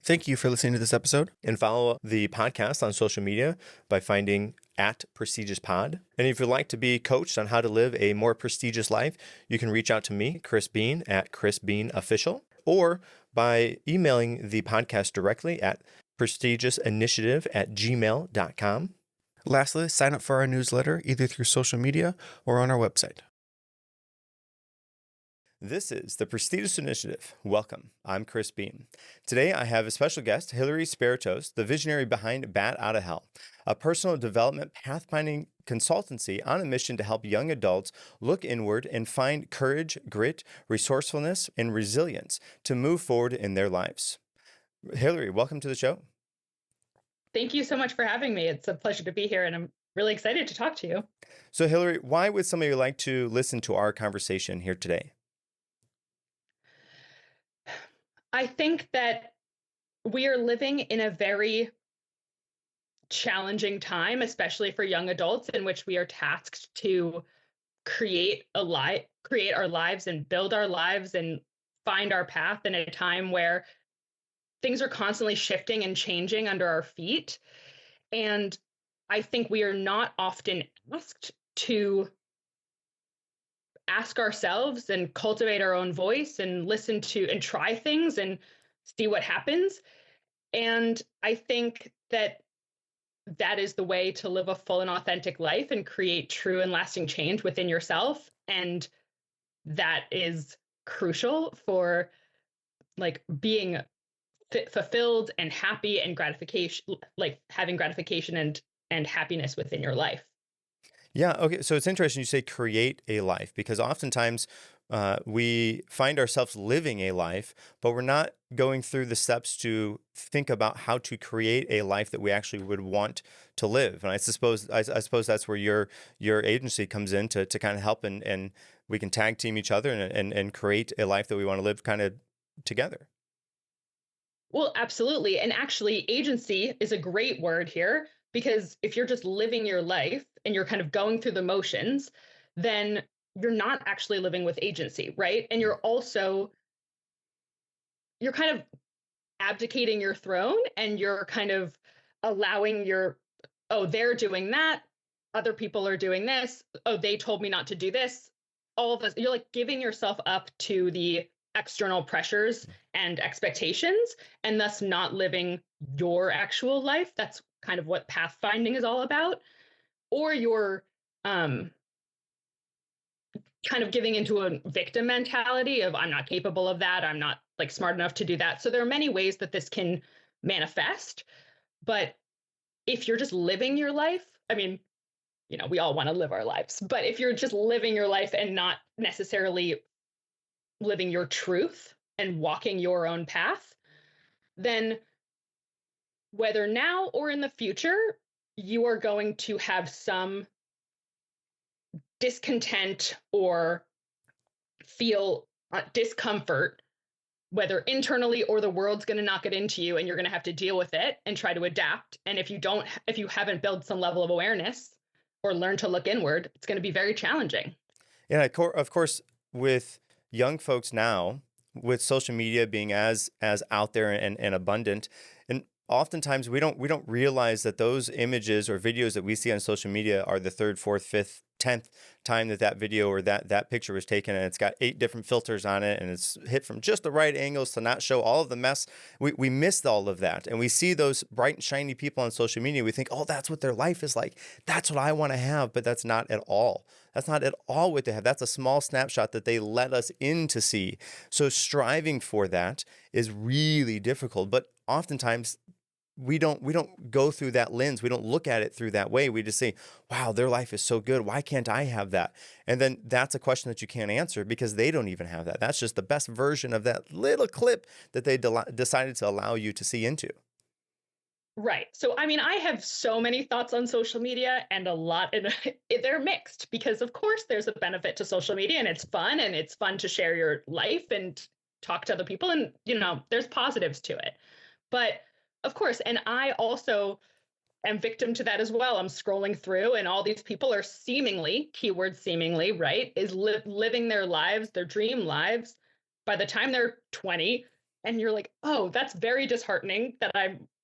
Thank you for listening to this episode. And follow the podcast on social media by finding at Prestigious Pod. And if you'd like to be coached on how to live a more prestigious life, you can reach out to me, Chris Bean, at Chris Bean Official, or by emailing the podcast directly at prestigiousinitiative@gmail.com. Lastly, sign up for our newsletter either through social media or on our website. This is the Spiritos Initiative. Welcome. I'm Chris Bean. Today I have a special guest, Hillary Spiritos, the visionary behind Bat Out of Hell, a personal development pathfinding consultancy on a mission to help young adults look inward and find courage, grit, resourcefulness, and resilience to move forward in their lives. Hillary, welcome to the show. Thank you so much for having me. It's a pleasure to be here, and I'm really excited to talk to you. So, Hillary, why would somebody like to listen to our conversation here today? I think that we are living in a very challenging time, especially for young adults, in which we are tasked to create our lives and build our lives and find our path in a time where things are constantly shifting and changing under our feet. And I think we are not often asked to ask ourselves and cultivate our own voice and listen to and try things and see what happens. And I think that is the way to live a full and authentic life and create true and lasting change within yourself. And that is crucial for being fulfilled and happy and gratification, like having gratification and happiness within your life. Yeah. Okay. So it's interesting you say create a life, because oftentimes we find ourselves living a life, but we're not going through the steps to think about how to create a life that we actually would want to live. And I suppose that's where your agency comes in to kind of help, and we can tag team each other and create a life that we want to live kind of together. Well, absolutely. And actually, agency is a great word here, because if you're just living your life and you're kind of going through the motions, then you're not actually living with agency, right? And you're kind of abdicating your throne, and you're kind of allowing they're doing that, other people are doing this, they told me not to do this, all of this. You're like giving yourself up to the external pressures and expectations, and thus not living your actual life. That's kind of what pathfinding is all about. Or you're kind of giving into a victim mentality of, I'm not capable of that, I'm not smart enough to do that. So there are many ways that this can manifest. But if you're just living your life, I mean, we all want to live our lives, but if you're just living your life and not necessarily living your truth and walking your own path, then whether now or in the future, you are going to have some discontent or feel discomfort, whether internally or the world's going to knock it into you, and you're going to have to deal with it and try to adapt. And if you haven't built some level of awareness or learn to look inward, it's going to be very challenging. Yeah, of course, with young folks now, with social media being as out there and abundant, and oftentimes we don't realize that those images or videos that we see on social media are the third, fourth, fifth, 10th time that video or that picture was taken, and it's got 8 different filters on it, and it's hit from just the right angles to not show all of the mess. We missed all of that, and we see those bright and shiny people on social media. We think, oh, that's what their life is like. That's what I want to have, but that's not at all. That's not at all what they have. That's a small snapshot that they let us in to see. So striving for that is really difficult, but oftentimes we don't go through that lens. We don't look at it through that way. We just say, wow, their life is so good. Why can't I have that? And then that's a question that you can't answer, because they don't even have that. That's just the best version of that little clip that they decided to allow you to see into. Right. So, I mean, I have so many thoughts on social media, and a lot, and they're mixed, because of course there's a benefit to social media, and it's fun to share your life and talk to other people, and there's positives to it. But of course, and I also am victim to that as well. I'm scrolling through, and all these people are seemingly, keyword seemingly, right, is living their lives, their dream lives. By the time they're 20, And you're like, oh, that's very disheartening that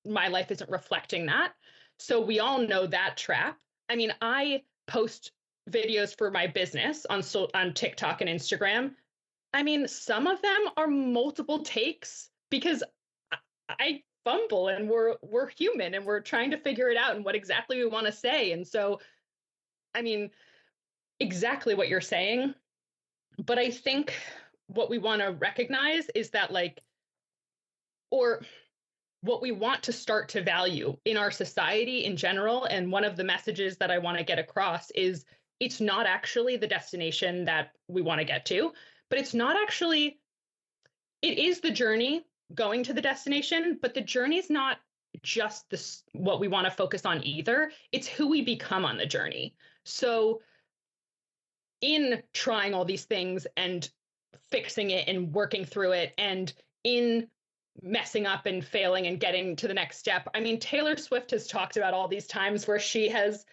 my life isn't reflecting that. So we all know that trap. I mean, I post videos for my business on TikTok and Instagram. I mean, some of them are multiple takes because I fumble, and we're human, and we're trying to figure it out and what exactly we want to say. And so, I mean, exactly what you're saying. But I think what we want to recognize is that, like, or what we want to start to value in our society in general. And one of the messages that I want to get across is it's not actually the destination that we want to get to, but it's not actually, it is the journey going to the destination, but the journey is not just this what we want to focus on either. It's who we become on the journey. So in trying all these things and fixing it and working through it, and in messing up and failing and getting to the next step. I mean, Taylor Swift has talked about all these times where she has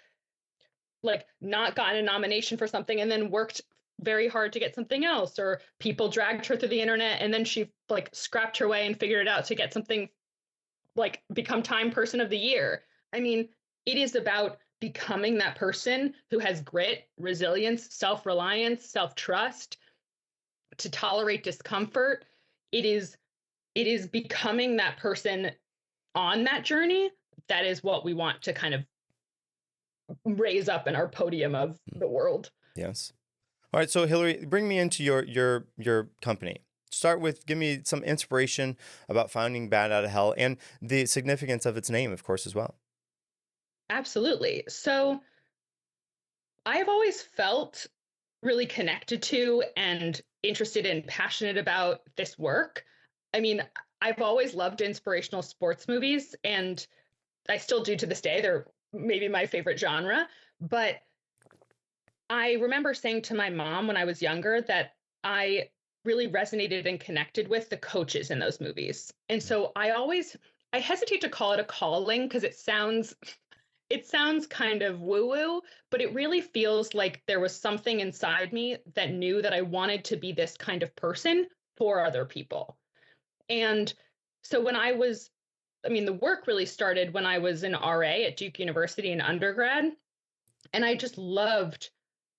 like not gotten a nomination for something and then worked very hard to get something else, or people dragged her through the internet and then she like scrapped her way and figured it out to get something, like become Time Person of the Year. I mean, it is about becoming that person who has grit, resilience, self-reliance, self-trust to tolerate discomfort. It is becoming that person on that journey. That is what we want to kind of raise up in our podium of the world. Yes. All right. So Hillary, bring me into your company. Start with, give me some inspiration about founding Bad Out of Hell and the significance of its name, of course, as well. Absolutely. So I've always felt really connected to and interested and passionate about this work. I mean, I've always loved inspirational sports movies, and I still do to this day. They're maybe my favorite genre. But I remember saying to my mom when I was younger that I really resonated and connected with the coaches in those movies. And so I hesitate to call it a calling because it sounds kind of woo-woo, but it really feels like there was something inside me that knew that I wanted to be this kind of person for other people. And so the work really started when I was an RA at Duke University in undergrad. And I just loved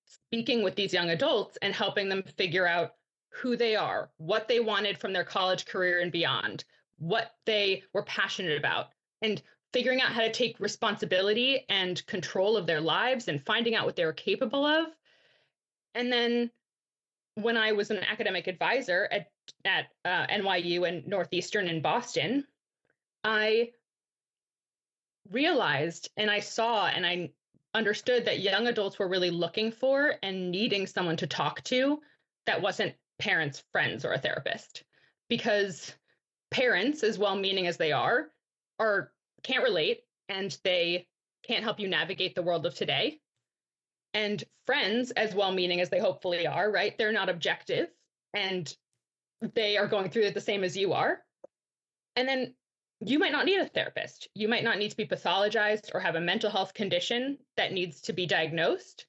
speaking with these young adults and helping them figure out who they are, what they wanted from their college career and beyond, what they were passionate about, and figuring out how to take responsibility and control of their lives and finding out what they were capable of. And then when I was an academic advisor at NYU and Northeastern in Boston, I realized and I saw and I understood that young adults were really looking for and needing someone to talk to that wasn't parents, friends, or a therapist. Because parents, as well-meaning as they are can't relate, and they can't help you navigate the world of today. And friends, as well-meaning as they hopefully are, right? They're not objective, and they are going through it the same as you are. And then you might not need a therapist. You might not need to be pathologized or have a mental health condition that needs to be diagnosed.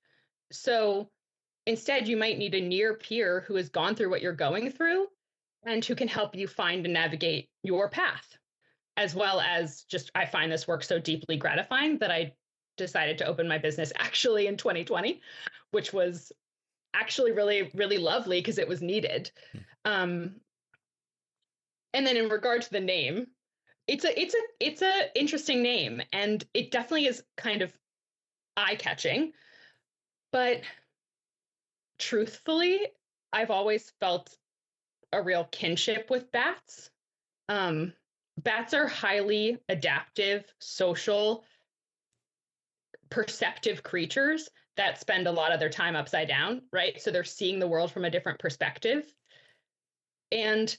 So instead, you might need a near peer who has gone through what you're going through and who can help you find and navigate your path. As well as just, I find this work so deeply gratifying that I decided to open my business actually in 2020, which was actually really, really lovely because it was needed. And then in regard to the name, it's a interesting name, and it definitely is kind of eye-catching. But truthfully, I've always felt a real kinship with bats. Bats are highly adaptive, social, perceptive creatures that spend a lot of their time upside down, right? So they're seeing the world from a different perspective. And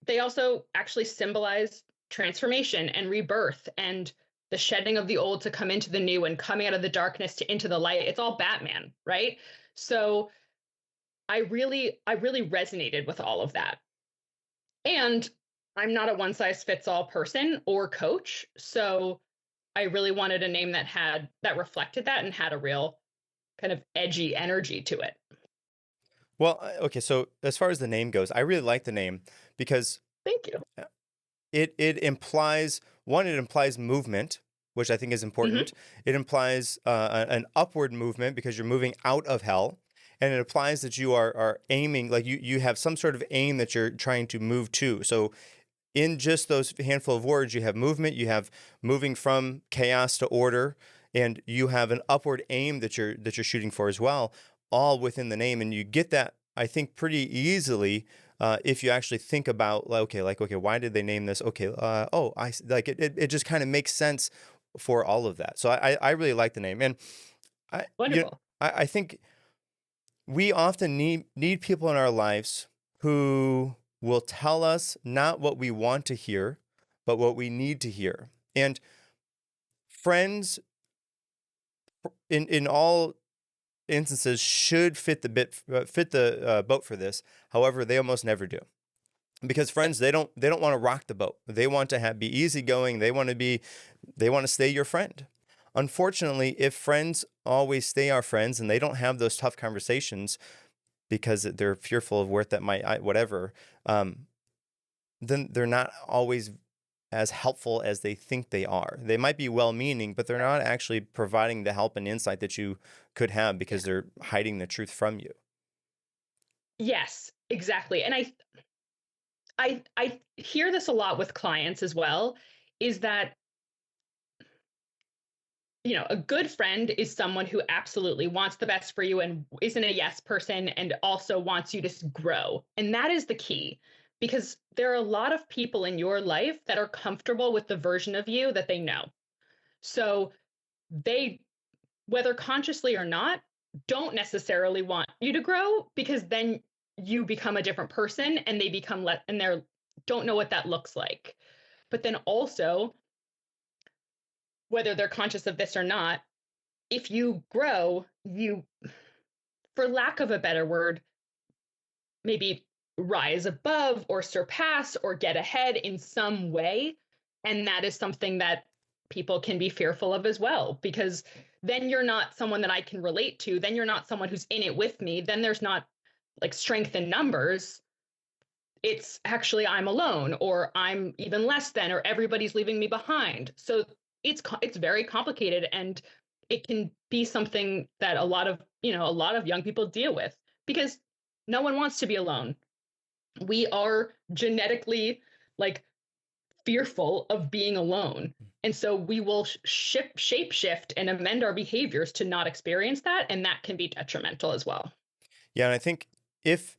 they also actually symbolize transformation and rebirth and the shedding of the old to come into the new and coming out of the darkness to into the light. It's all Batman, right? So I really resonated with all of that. And I'm not a one size fits all person or coach. So I really wanted a name that reflected that and had a real kind of edgy energy to it. Well, okay. So as far as the name goes, I really like the name because Thank you. It implies one, it implies movement, which I think is Hmm. important. It implies an upward movement because you're moving out of hell. And it implies that you are aiming, like you have some sort of aim that you're trying to move to. So in just those handful of words, you have movement, you have moving from chaos to order, and you have an upward aim that you're shooting for as well, all within the name. And you get that, I think, pretty easily if you actually think about okay, why did they name this? Okay, like it just kind of makes sense for all of that. So I really like the name, and Wonderful. I think we often need people in our lives who will tell us not what we want to hear, but what we need to hear. And friends, in all instances, should fit the boat for this. However, they almost never do, because friends, they don't want to rock the boat. They want to be easygoing. They want to stay your friend. Unfortunately, if friends always stay our friends and they don't have those tough conversations because they're fearful of where that might whatever, then they're not always as helpful as they think they are. They might be well-meaning, but they're not actually providing the help and insight that you could have because they're hiding the truth from you. Yes, exactly. And I hear this a lot with clients as well, is that, a good friend is someone who absolutely wants the best for you and isn't a yes person and also wants you to grow. And that is the key, because there are a lot of people in your life that are comfortable with the version of you that they know. So they, whether consciously or not, don't necessarily want you to grow, because then you become a different person and they become and they're don't know what that looks like. But then also, whether they're conscious of this or not, if you grow, you, for lack of a better word, maybe rise above or surpass or get ahead in some way. And that is something that people can be fearful of as well, because then you're not someone that I can relate to. Then you're not someone who's in it with me. Then there's not like strength in numbers. It's actually I'm alone, or I'm even less than, or everybody's leaving me behind. So it's very complicated, and it can be something that a lot of young people deal with, because no one wants to be alone. We are genetically like fearful of being alone. And so we will shape shift and amend our behaviors to not experience that. And that can be detrimental as well. Yeah, and I think if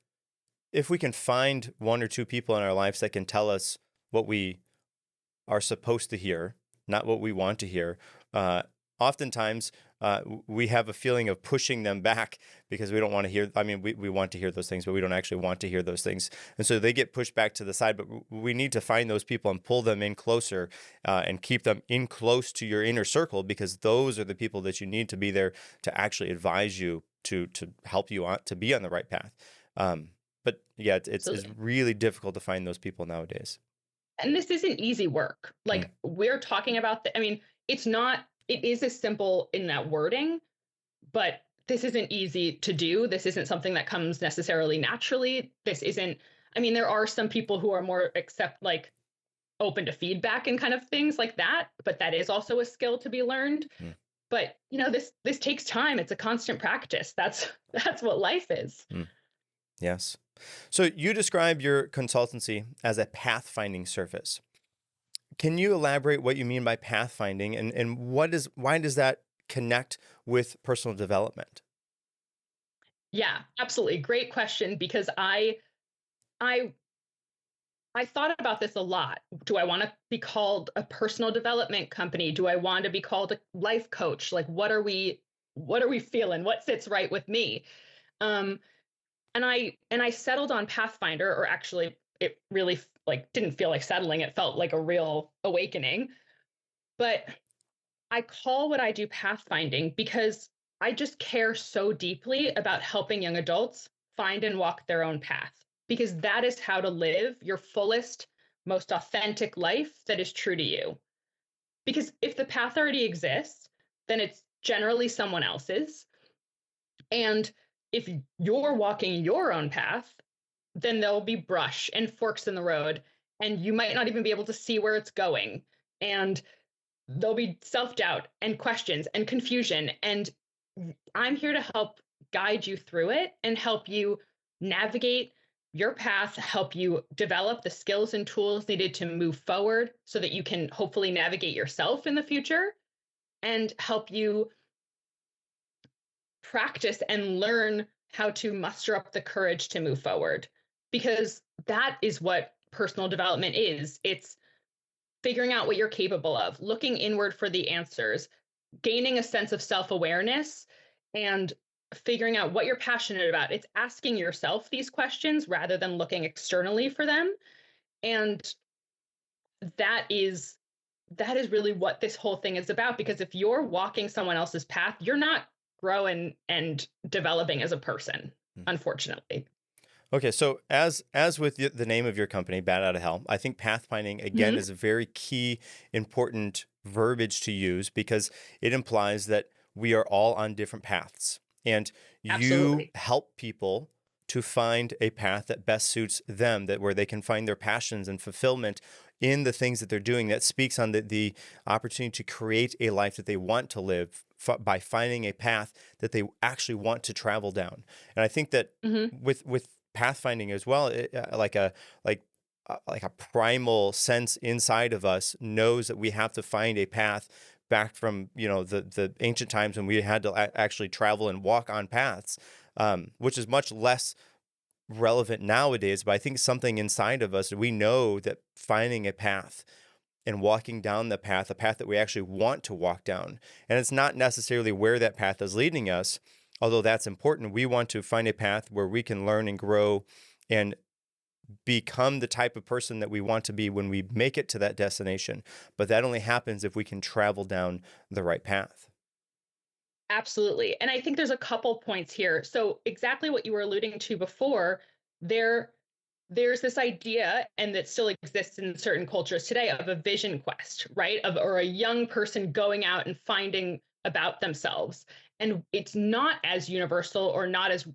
if we can find one or two people in our lives that can tell us what we are supposed to hear, not what we want to hear. Oftentimes, we have a feeling of pushing them back because we don't want to hear. I mean, we want to hear those things, but we don't actually want to hear those things. And so they get pushed back to the side. But we need to find those people and pull them in closer and keep them in close to your inner circle, because those are the people that you need to be there to actually advise you to help you on to be on the right path. But yeah, it's Absolutely. really difficult to find those people nowadays. And this isn't easy work. Mm, Like we're talking about I mean, it is as simple in that wording, but this isn't easy to do. This isn't something that comes necessarily naturally. This isn't, I mean, there are some people who are more open to feedback and kind of things like that, but that is also a skill to be learned. mm, But this takes time. It's a constant practice. That's what life is. mm. Yes. So you describe your consultancy as a pathfinding service. Can you elaborate what you mean by pathfinding, and why does that connect with personal development? Yeah, absolutely. Great question, because I I thought about this a lot. Do I want to be called a personal development company? Do I want to be called a life coach? Like what are we feeling? What sits right with me? Um and I settled on Pathfinder, or actually it really didn't feel like settling. It felt like a real awakening. But I call what I do pathfinding because I just care so deeply about helping young adults find and walk their own path, because that is how to live your fullest, most authentic life that is true to you. Because if the path already exists, then it's generally someone else's. And if you're walking your own path, then there'll be brush and forks in the road. and you might not even be able to see where it's going. And there'll be self-doubt and questions and confusion. And I'm here to help guide you through it and help you navigate your path, help you develop the skills and tools needed to move forward so that you can hopefully navigate yourself in the future, and help you practice and learn how to muster up the courage to move forward. Because that is what personal development is. It's figuring out what you're capable of, looking inward for the answers, gaining a sense of self-awareness, and figuring out what you're passionate about. It's asking yourself these questions rather than looking externally for them. And that is really what this whole thing is about, because if you're walking someone else's path, you're not growing and developing as a person, unfortunately. Okay, so as with the name of your company, Bat Out of Hell, I think pathfinding again is a very key, important verbiage to use, because it implies that we are all on different paths, and you Absolutely. help people to find a path that best suits them, that where they can find their passions and fulfillment in the things that they're doing, that speaks on the opportunity to create a life that they want to live by finding a path that they actually want to travel down. And I think that with pathfinding as well, like a primal sense inside of us knows that we have to find a path back from the ancient times when we had to actually travel and walk on paths, which is much less relevant nowadays. But I think something inside of us, we know that finding a path and walking down the path, a path that we actually want to walk down, and it's not necessarily where that path is leading us, although that's important. We want to find a path where we can learn and grow and become the type of person that we want to be when we make it to that destination. But that only happens if we can travel down the right path. Absolutely. And I think there's a couple points here. So exactly what you were alluding to before, there's this idea, and that still exists in certain cultures today, of a vision quest, right? Or a young person going out and finding about themselves. And it's not as universal, or not as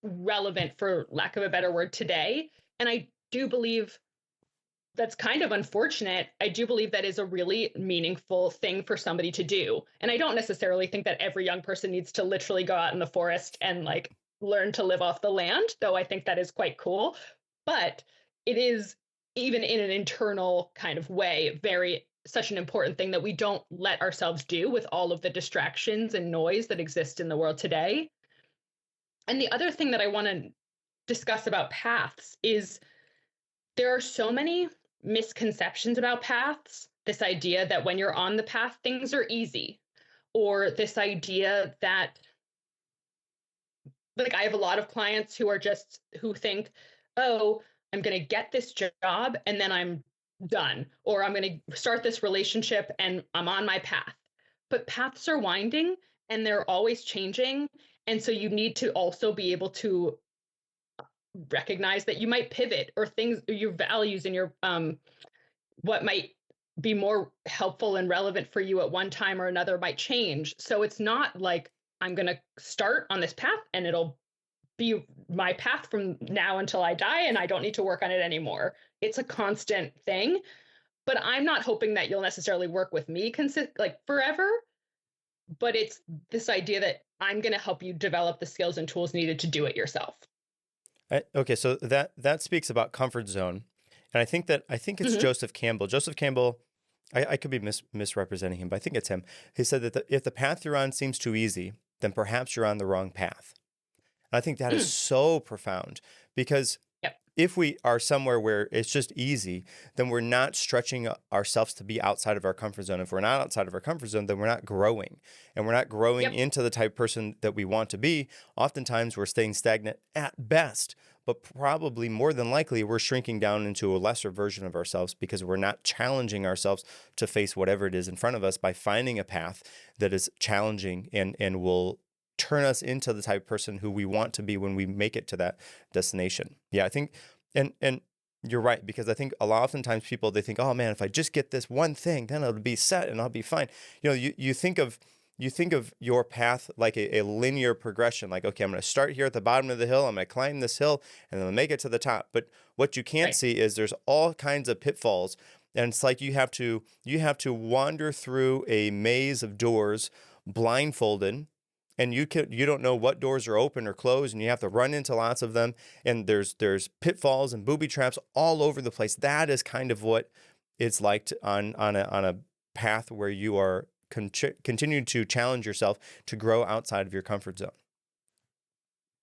relevant, for lack of a better word, today. And I do believe that's kind of unfortunate. I do believe that is a really meaningful thing for somebody to do. And I don't necessarily think that every young person needs to literally go out in the forest and like learn to live off the land, though I think that is quite cool. But it is, even in an internal kind of way, such an important thing that we don't let ourselves do with all of the distractions and noise that exist in the world today. And the other thing that I want to discuss about paths is there are so many misconceptions about paths. This idea that when you're on the path, things are easy, or this idea that, like, I have a lot of clients who think, oh, I'm going to get this job and then I'm done, or I'm going to start this relationship and I'm on my path. But paths are winding and they're always changing. And so you need to also be able to recognize that you might pivot, or things, your values and your what might be more helpful and relevant for you at one time or another might change. So it's not like I'm going to start on this path and it'll be my path from now until I die and I don't need to work on it anymore. It's a constant thing. But I'm not hoping that you'll necessarily work with me like forever. But it's this idea that I'm going to help you develop the skills and tools needed to do it yourself. Okay, so that speaks about comfort zone, and I think it's Joseph Campbell. Joseph Campbell, I could be misrepresenting him, but I think it's him. He said that if the path you're on seems too easy, then perhaps you're on the wrong path. And I think that is so profound, because Yep. if we are somewhere where it's just easy, then we're not stretching ourselves to be outside of our comfort zone. If we're not outside of our comfort zone, then we're not growing. And we're not growing Yep. into the type of person that we want to be. Oftentimes, we're staying stagnant at best, but probably more than likely, we're shrinking down into a lesser version of ourselves, because we're not challenging ourselves to face whatever it is in front of us by finding a path that is challenging and will turn us into the type of person who we want to be when we make it to that destination. Yeah, I think, and you're right, because I think oftentimes people, they think, oh man, if I just get this one thing, then it'll be set and I'll be fine. You think of you think of your path like a linear progression, like, okay, I'm going to start here at the bottom of the hill, I'm going to climb this hill, and then I'll make it to the top. But what you can't Right. see is there's all kinds of pitfalls. And it's like you have to wander through a maze of doors blindfolded, and you don't know what doors are open or closed, and you have to run into lots of them, and there's pitfalls and booby traps all over the place. That is kind of what it's like on a path where you are continue to challenge yourself to grow outside of your comfort zone.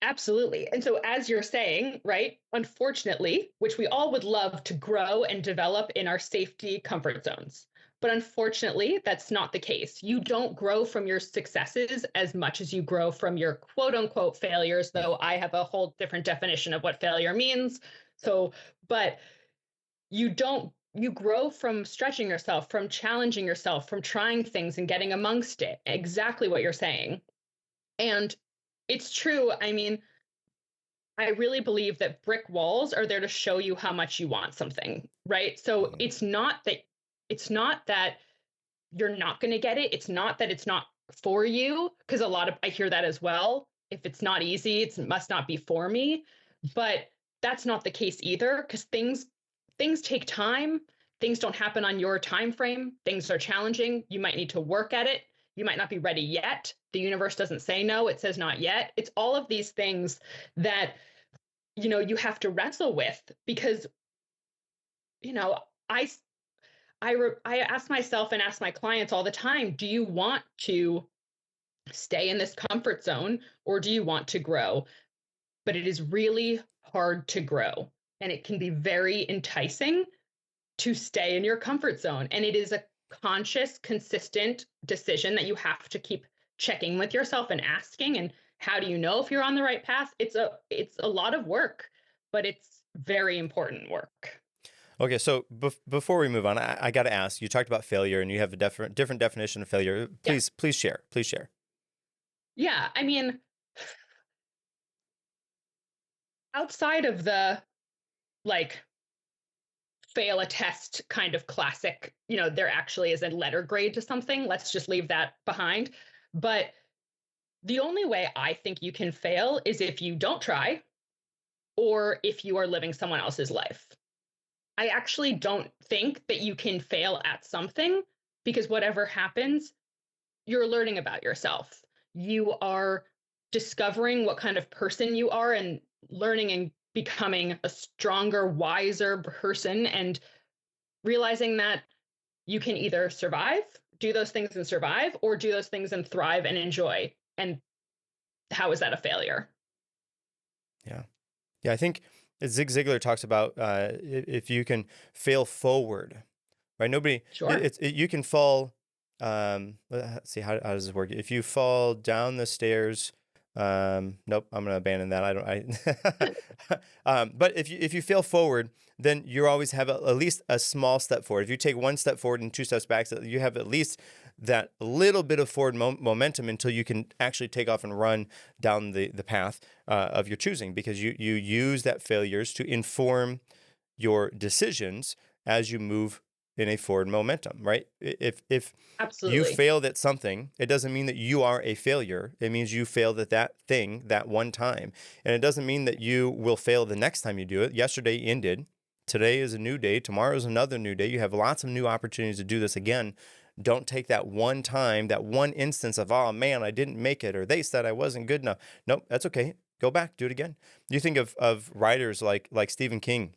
Absolutely. And so, as you're saying, right, unfortunately, which we all would love to grow and develop in our safety comfort zones. But unfortunately, that's not the case. You don't grow from your successes as much as you grow from your quote unquote failures, though I have a whole different definition of what failure means. So, but you grow from stretching yourself, from challenging yourself, from trying things and getting amongst it. Exactly what you're saying. And it's true. I mean, I really believe that brick walls are there to show you how much you want something, right? So Mhm. it's not that you're not going to get it. It's not that it's not for you, because I hear that as well. If it's not easy, it must not be for me. But that's not the case either, because things take time. Things don't happen on your time frame. Things are challenging. You might need to work at it. You might not be ready yet. The universe doesn't say no, it says not yet. It's all of these things that you have to wrestle with, because you know I I ask myself and ask my clients all the time, do you want to stay in this comfort zone or do you want to grow? But it is really hard to grow, and it can be very enticing to stay in your comfort zone. And it is a conscious, consistent decision that you have to keep checking with yourself and asking. And how do you know if you're on the right path? It's a lot of work, but it's very important work. Okay, so before we move on, I got to ask. You talked about failure, and you have a different definition of failure. Yeah. Please share. Please share. Yeah. I mean, outside of the like fail a test kind of classic, there actually is a letter grade to something. Let's just leave that behind. But the only way I think you can fail is if you don't try or if you are living someone else's life. I actually don't think that you can fail at something, because whatever happens, you're learning about yourself. You are discovering what kind of person you are and learning and becoming a stronger, wiser person, and realizing that you can either survive, do those things and survive, or do those things and thrive and enjoy. And how is that a failure? Yeah. Yeah, I think Zig Ziglar talks about if you can fail forward, right? Sure. You can fall. Let's see, how does this work? If you fall down the stairs, nope, I'm gonna abandon that. I don't. But if you fail forward, then you always have at least a small step forward. If you take one step forward and two steps back, so you have at least that little bit of forward momentum until you can actually take off and run down the path of your choosing, because you use that failures to inform your decisions as you move in a forward momentum, right? If you Absolutely. failed at something, it doesn't mean that you are a failure. It means you failed at that thing that one time. And it doesn't mean that you will fail the next time you do it. Yesterday ended. Today is a new day. Tomorrow is another new day. You have lots of new opportunities to do this again. Don't take that one time, that one instance of, oh man, I didn't make it, or they said I wasn't good enough. Nope, that's okay. Go back, do it again. You think of writers like Stephen King.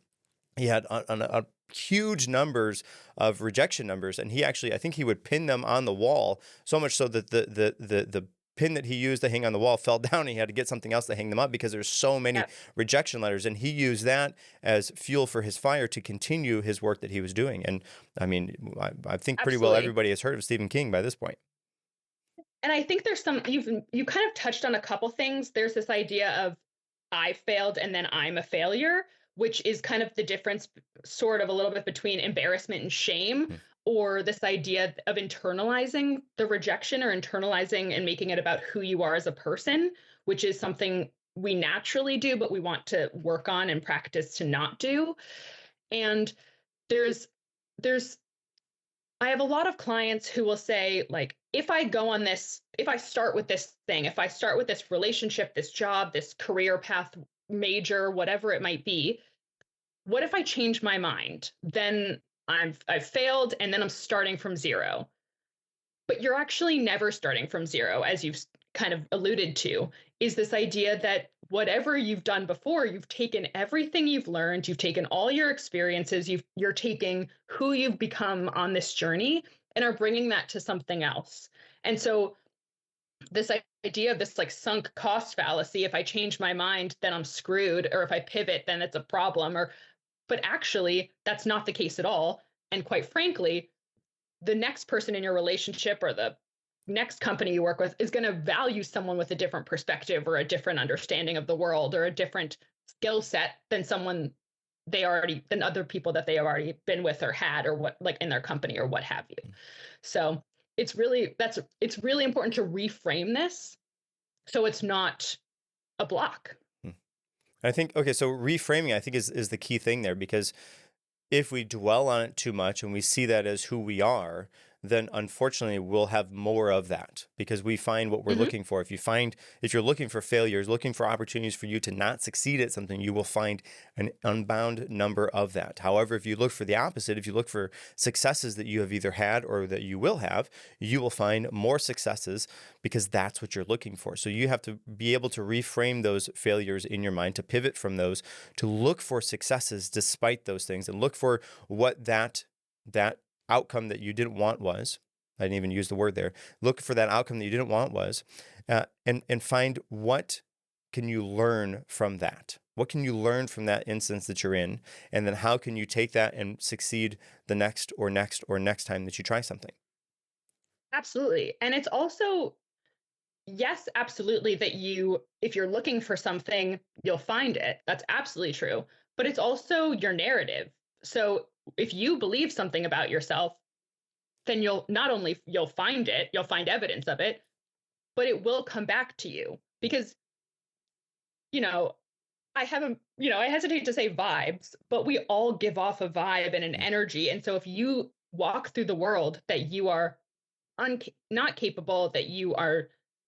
He had a huge numbers of rejection numbers, and I think he would pin them on the wall, so much so that the pin that he used to hang on the wall fell down, and he had to get something else to hang them up because there's so many Yeah, rejection letters, and he used that as fuel for his fire to continue his work that he was doing. And I mean, I think pretty well absolutely. everybody has heard of Stephen King by this point. And I think there's you kind of touched on a couple things. There's this idea of I failed and then I'm a failure, which is kind of the difference, sort of a little bit between embarrassment and shame, Hmm. or this idea of internalizing the rejection or internalizing and making it about who you are as a person, which is something we naturally do, but we want to work on and practice to not do. And there's there's I have a lot of clients who will say, like, if I go on this, if I start with this thing, if I start with this relationship, this job, this career path, major, whatever it might be, what if I change my mind? Then I've failed and then I'm starting from zero. But you're actually never starting from zero, as you've kind of alluded to, is this idea that whatever you've done before, you've taken everything you've learned, you've taken all your experiences, you're taking who you've become on this journey and are bringing that to something else. And so this idea of this like sunk cost fallacy, if I change my mind, then I'm screwed, or if I pivot, then it's a problem, or but actually that's not the case at all. And quite frankly, the next person in your relationship or the next company you work with is going to value someone with a different perspective or a different understanding of the world or a different skill set than someone than other people that they have already been with or had or what, like in their company or what have you. So it's really important to reframe this so it's not a block. I think, okay, so reframing, I think, is the key thing there, because if we dwell on it too much and we see that as who we are, then unfortunately we'll have more of that, because we find what we're looking for. If you're looking for failures, looking for opportunities for you to not succeed at something, you will find an unbound number of that. However, if you look for the opposite, if you look for successes that you have either had or that you will have, you will find more successes, because that's what you're looking for. So you have to be able to reframe those failures in your mind, to pivot from those, to look for successes despite those things, and look for what that outcome that you didn't want was. I didn't even use the word there. Look for that outcome that you didn't want was, and find what can you learn from that. What can you learn from that instance that you're in, and then how can you take that and succeed the next time that you try something? Absolutely. And it's also, yes, absolutely, that if you're looking for something, you'll find it. That's absolutely true. But it's also your narrative. So if you believe something about yourself, then you'll find it, you'll find evidence of it, but it will come back to you because, you know, I hesitate to say vibes, but we all give off a vibe and an energy. And so if you walk through the world that you are not capable, that you are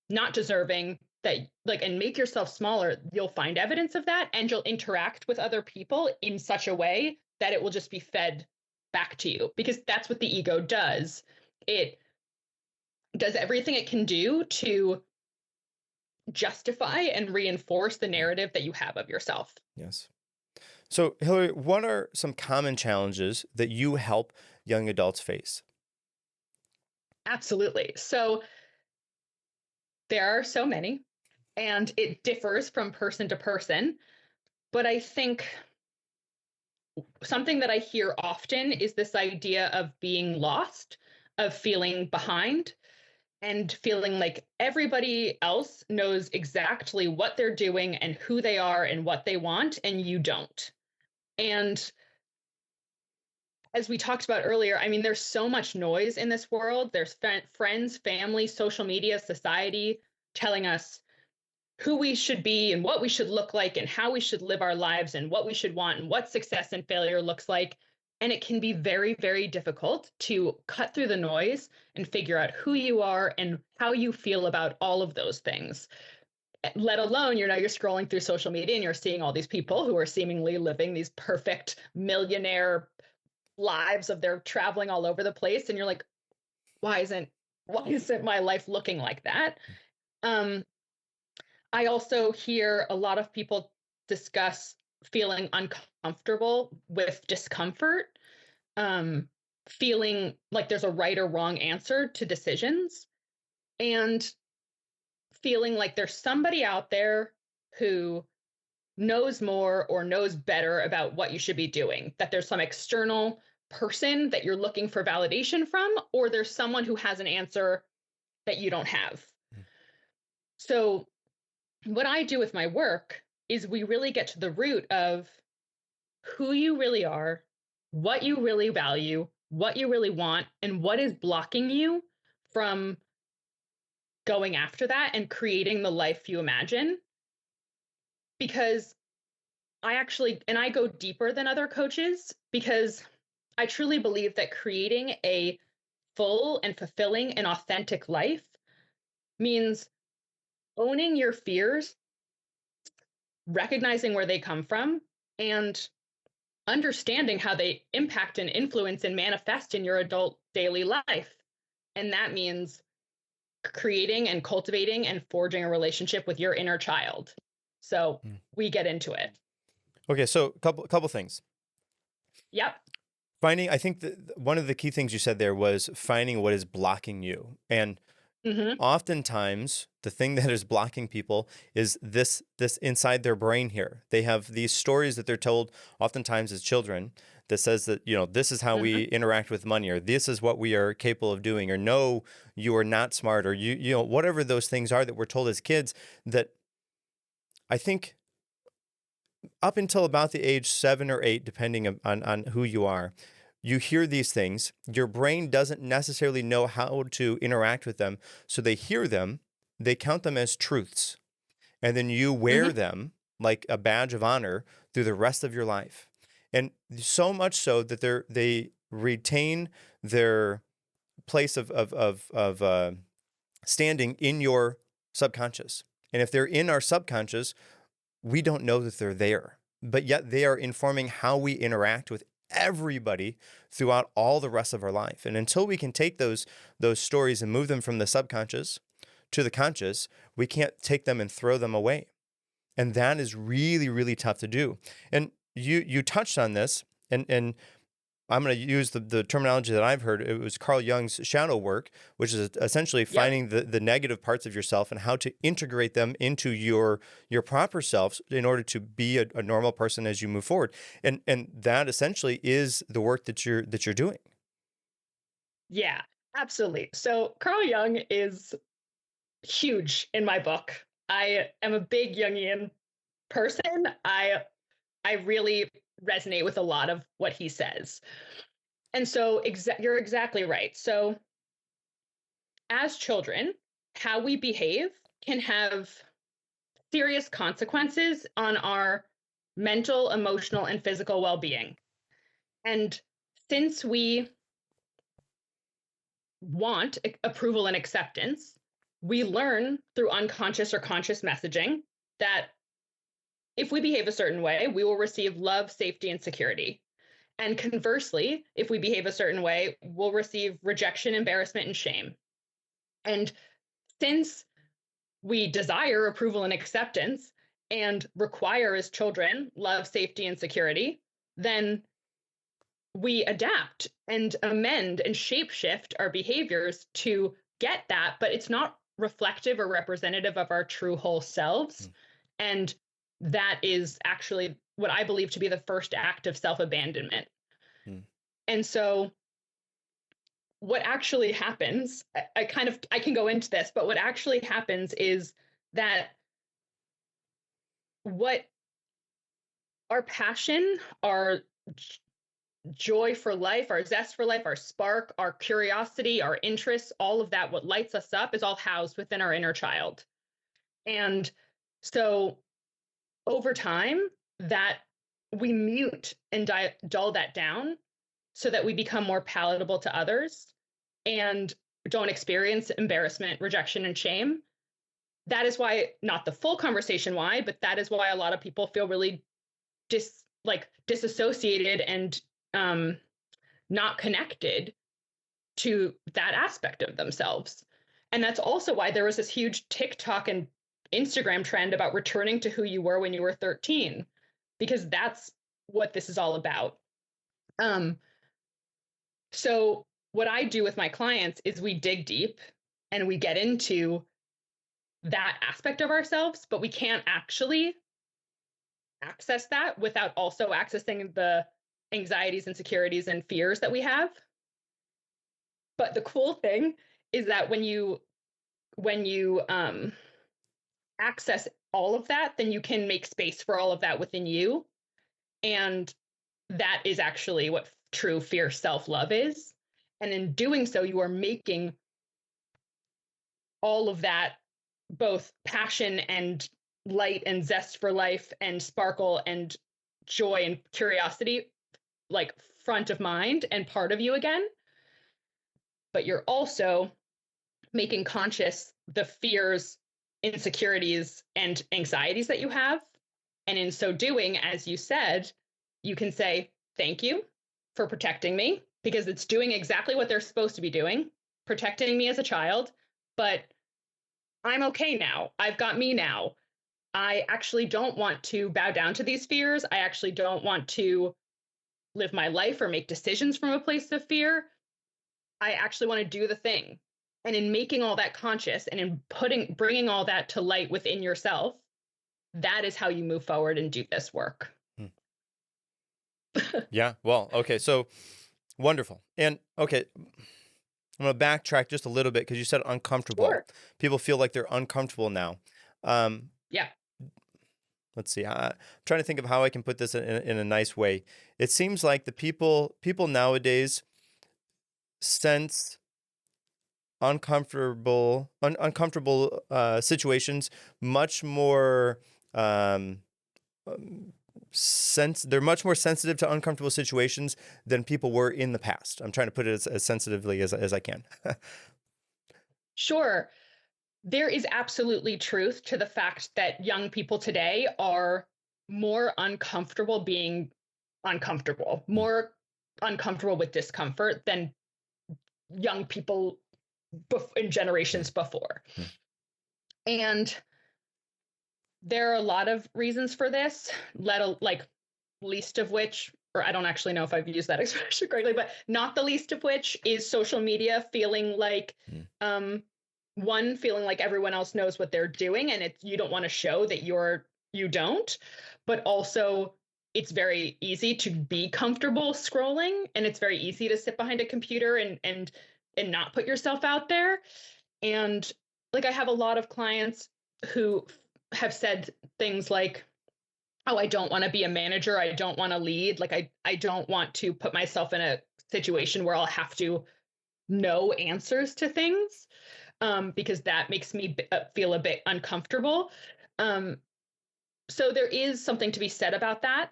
not deserving, that like, and make yourself smaller, you'll find evidence of that, and you'll interact with other people in such a way that it will just be fed back to you, because that's what the ego does. It does everything it can do to justify and reinforce the narrative that you have of yourself. Yes. So, Hillary, what are some common challenges that you help young adults face? Absolutely. So there are so many, and it differs from person to person. But I think something that I hear often is this idea of being lost, of feeling behind, and feeling like everybody else knows exactly what they're doing and who they are and what they want, and you don't. And as we talked about earlier, I mean, there's so much noise in this world. There's friends, family, social media, society telling us who we should be and what we should look like and how we should live our lives and what we should want and what success and failure looks like. And it can be very, very difficult to cut through the noise and figure out who you are and how you feel about all of those things. Let alone, you're scrolling through social media and you're seeing all these people who are seemingly living these perfect millionaire lives of they're traveling all over the place. And you're like, why isn't my life looking like that? I also hear a lot of people discuss feeling uncomfortable with discomfort, feeling like there's a right or wrong answer to decisions, and feeling like there's somebody out there who knows more or knows better about what you should be doing, that there's some external person that you're looking for validation from, or there's someone who has an answer that you don't have. So what I do with my work is we really get to the root of who you really are, what you really value, what you really want, and what is blocking you from going after that and creating the life you imagine. Because I go deeper than other coaches, because I truly believe that creating a full and fulfilling and authentic life means owning your fears, recognizing where they come from, and understanding how they impact and influence and manifest in your adult daily life. And that means creating and cultivating and forging a relationship with your inner child. So we get into it. Okay, so couple things. Yep. I think that one of the key things you said there was finding what is blocking you. And oftentimes the thing that is blocking people is this inside their brain here. They have these stories that they're told oftentimes as children that says that, this is how we interact with money, or this is what we are capable of doing, or no, you are not smart, or whatever those things are that we're told as kids, that I think up until about the age 7 or 8, depending on who you are, you hear these things. Your brain doesn't necessarily know how to interact with them. So they hear them, they count them as truths, and then you wear them like a badge of honor through the rest of your life. And so much so that they retain their place of standing in your subconscious. And if they're in our subconscious, we don't know that they're there, but yet they are informing how we interact with everybody throughout all the rest of our life. And until we can take those stories and move them from the subconscious to the conscious, we can't take them and throw them away. And that is really, really tough to do. And you touched on this, and I'm going to use the terminology that I've heard. It was Carl Jung's shadow work, which is essentially finding the negative parts of yourself and how to integrate them into your proper selves in order to be a normal person as you move forward. And that essentially is the work that you're doing. Yeah, absolutely. So Carl Jung is huge in my book. I am a big Jungian person. I really resonate with a lot of what he says. And so you're exactly right. So as children, how we behave can have serious consequences on our mental, emotional, and physical well-being. And since we want approval and acceptance, we learn through unconscious or conscious messaging that if we behave a certain way, we will receive love, safety, and security. And conversely, if we behave a certain way, we'll receive rejection, embarrassment, and shame. And since we desire approval and acceptance and require as children love, safety, and security, then we adapt and amend and shapeshift our behaviors to get that, but it's not reflective or representative of our true whole selves. And that is actually what I believe to be the first act of self-abandonment. And so what actually happens, I can go into this, but what actually happens is that what our passion, our joy for life, our zest for life, our spark, our curiosity, our interests, all of that, what lights us up is all housed within our inner child. And so over time, that we mute and dull that down so that we become more palatable to others and don't experience embarrassment, rejection, and shame. That is why, not the full conversation why, but that is why a lot of people feel really disassociated and not connected to that aspect of themselves. And that's also why there was this huge TikTok and Instagram trend about returning to who you were when you were 13, because that's what this is all about. So what I do with my clients is we dig deep and we get into that aspect of ourselves, but we can't actually access that without also accessing the anxieties, insecurities, and fears that we have. But the cool thing is that when you access all of that, then you can make space for all of that within you. And that is actually what true fierce self-love is. And in doing so, you are making all of that, both passion and light and zest for life and sparkle and joy and curiosity, like front of mind and part of you again. but you're also making conscious the fears, insecurities, and anxieties that you have. And in so doing, as you said, you can say, thank you for protecting me, because it's doing exactly what they're supposed to be doing, protecting me as a child. But I'm okay now. I've got me now. I actually don't want to bow down to these fears. I actually don't want to live my life or make decisions from a place of fear. I actually want to do the thing. And in making all that conscious and in bringing all that to light within yourself, that is how you move forward and do this work. Yeah. Well, okay. So wonderful. And okay, I'm going to backtrack just a little bit because you said uncomfortable. Sure. People feel like they're uncomfortable now. Yeah. Let's see. I'm trying to think of how I can put this in a nice way. It seems like the people nowadays sense uncomfortable situations much more they're much more sensitive to uncomfortable situations than people were in the past. I'm trying to put it as sensitively as I can. Sure. There is absolutely truth to the fact that young people today are more uncomfortable being uncomfortable, more uncomfortable with discomfort than young people in generations before. And there are a lot of reasons for this, least of which, or I don't actually know if I've used that expression correctly, but not the least of which is social media feeling like, feeling like everyone else knows what they're doing, and you don't want to show that you don't, but also it's very easy to be comfortable scrolling, and it's very easy to sit behind a computer and not put yourself out there. And like, I have a lot of clients who have said things like, oh, I don't want to be a manager. I don't want to lead. Like, I don't want to put myself in a situation where I'll have to know answers to things, because that makes me feel a bit uncomfortable. So there is something to be said about that.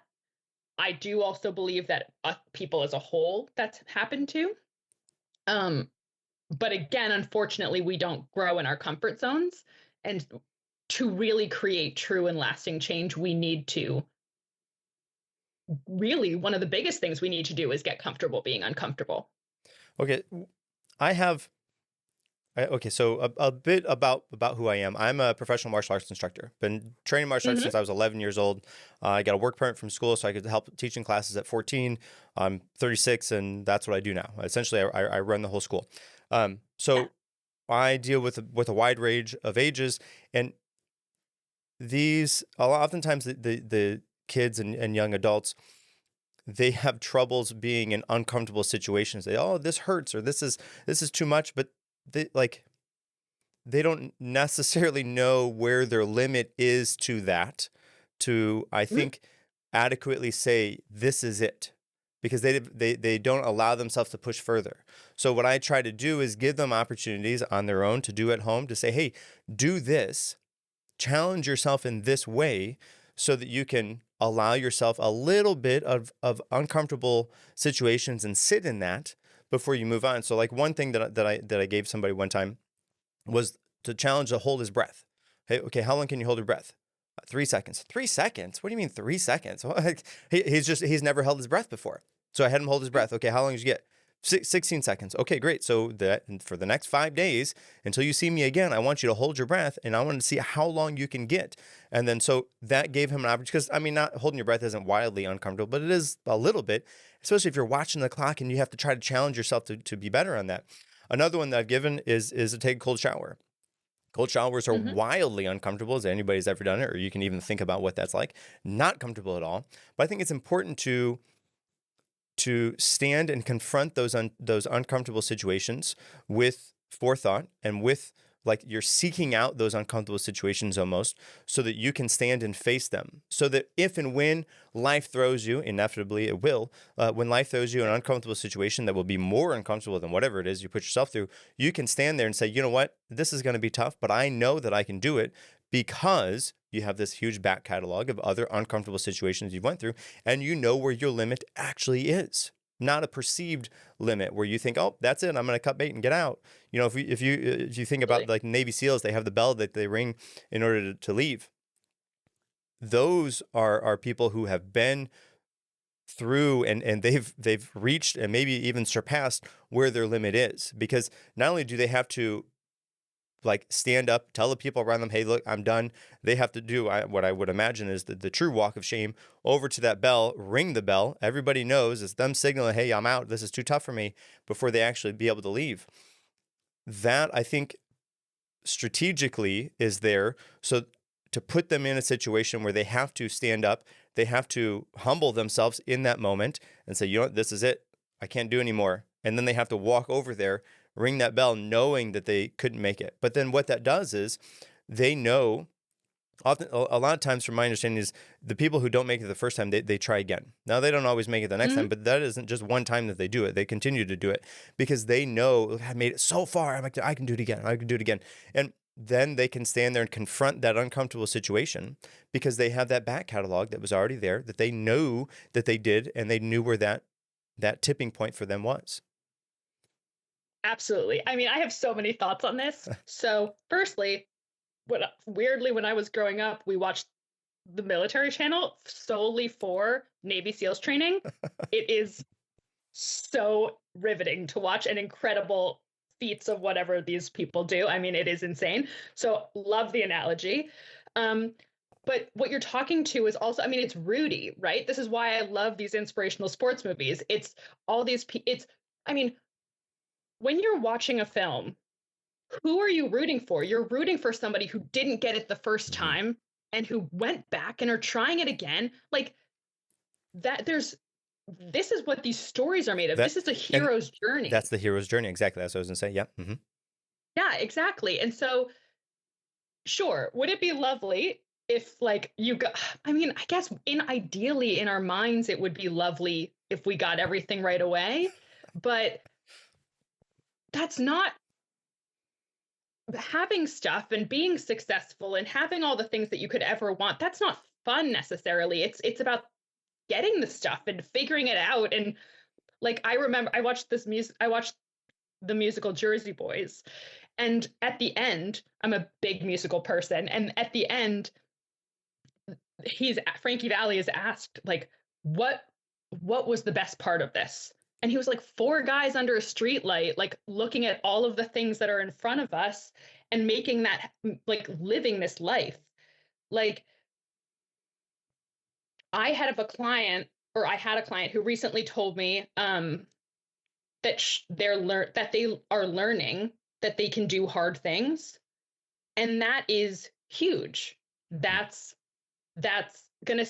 I do also believe that people as a whole that's happened to. But again, unfortunately, we don't grow in our comfort zones. And to really create true and lasting change, we need to really, one of the biggest things we need to do is get comfortable being uncomfortable. Okay. Okay, so a bit about who I am. I'm a professional martial arts instructor. Been training martial arts since I was 11 years old. I got a work permit from school, so I could help teaching classes at 14. I'm 36, and that's what I do now. Essentially, I run the whole school. So I deal with a wide range of ages, and oftentimes the kids and young adults, they have troubles being in uncomfortable situations. This hurts, or this is too much, but they don't necessarily know where their limit is to that, I think, adequately say this is it, because they don't allow themselves to push further. So what I try to do is give them opportunities on their own to do at home, to say, hey, do this, challenge yourself in this way, so that you can allow yourself a little bit of uncomfortable situations and sit in that before you move on. So like one thing that I gave somebody one time was to challenge to hold his breath. Hey, okay, how long can you hold your breath? 3 seconds. 3 seconds? What do you mean 3 seconds? He's never held his breath before. So I had him hold his breath. Okay, how long did you get? 16 seconds. Okay, great. So for the next 5 days, until you see me again, I want you to hold your breath, and I want to see how long you can get. And then so that gave him an opportunity, because I mean, not holding your breath isn't wildly uncomfortable, but it is a little bit, especially if you're watching the clock and you have to try to challenge yourself to be better on that. Another one that I've given is to take a cold shower. Cold showers are wildly uncomfortable, as anybody's ever done it, or you can even think about what that's like. Not comfortable at all. But I think it's important to stand and confront those uncomfortable situations with forethought, and with, like, you're seeking out those uncomfortable situations almost, so that you can stand and face them. So that if and when life throws you, inevitably it will, when life throws you an uncomfortable situation that will be more uncomfortable than whatever it is you put yourself through, you can stand there and say, you know what, this is going to be tough, but I know that I can do it, because you have this huge back catalog of other uncomfortable situations you've went through, and you know where your limit actually is. not a perceived limit where you think, oh, that's it, I'm going to cut bait and get out. You know, if you think about like Navy SEALs, they have the bell that they ring in order to leave. Those are people who have been through and they've reached and maybe even surpassed where their limit is, because not only do they have to like stand up, tell the people around them, hey, look, I'm done. They have to do what I would imagine is the true walk of shame over to that bell, ring the bell. Everybody knows it's them signaling, hey, I'm out. This is too tough for me, before they actually be able to leave. That, I think, strategically is there. So to put them in a situation where they have to stand up, they have to humble themselves in that moment and say, you know what, this is it. I can't do anymore. And then they have to walk over there, ring that bell, knowing that they couldn't make it. But then what that does is they know, often, a lot of times from my understanding, is the people who don't make it the first time, they try again. Now, they don't always make it the next time, but that isn't just one time that they do it. They continue to do it because they know, I made it so far. I'm like, I can do it again. I can do it again. And then they can stand there and confront that uncomfortable situation because they have that back catalog that was already there, that they know that they did, and they knew where that tipping point for them was. Absolutely. I mean, I have so many thoughts on this. So, firstly, weirdly, when I was growing up, we watched the military channel solely for Navy SEALs training. It is so riveting to watch, and incredible feats of whatever these people do. I mean, it is insane. So, love the analogy. But what you're talking to is also, I mean, it's Rudy, right? This is why I love these inspirational sports movies. It's all these, I mean, when you're watching a film, who are you rooting for? You're rooting for somebody who didn't get it the first time and who went back and are trying it again. Like that, this is what these stories are made of. This is a hero's journey. That's the hero's journey. Exactly. That's what I was going to say. Yeah. Mm-hmm. Yeah, exactly. And so, sure, would it be lovely if like you got, I mean, I guess ideally in our minds, it would be lovely if we got everything right away, but that's not having stuff and being successful and having all the things that you could ever want. That's not fun necessarily. It's about getting the stuff and figuring it out. And like, I remember I watched the musical Jersey Boys, and at the end, I'm a big musical person, and at the end, Frankie Valli is asked like, what was the best part of this? And he was like, 4 guys under a streetlight, like looking at all of the things that are in front of us and making that, like living this life. Like I had a client who recently told me that they are learning that they can do hard things. And that is huge. That's gonna,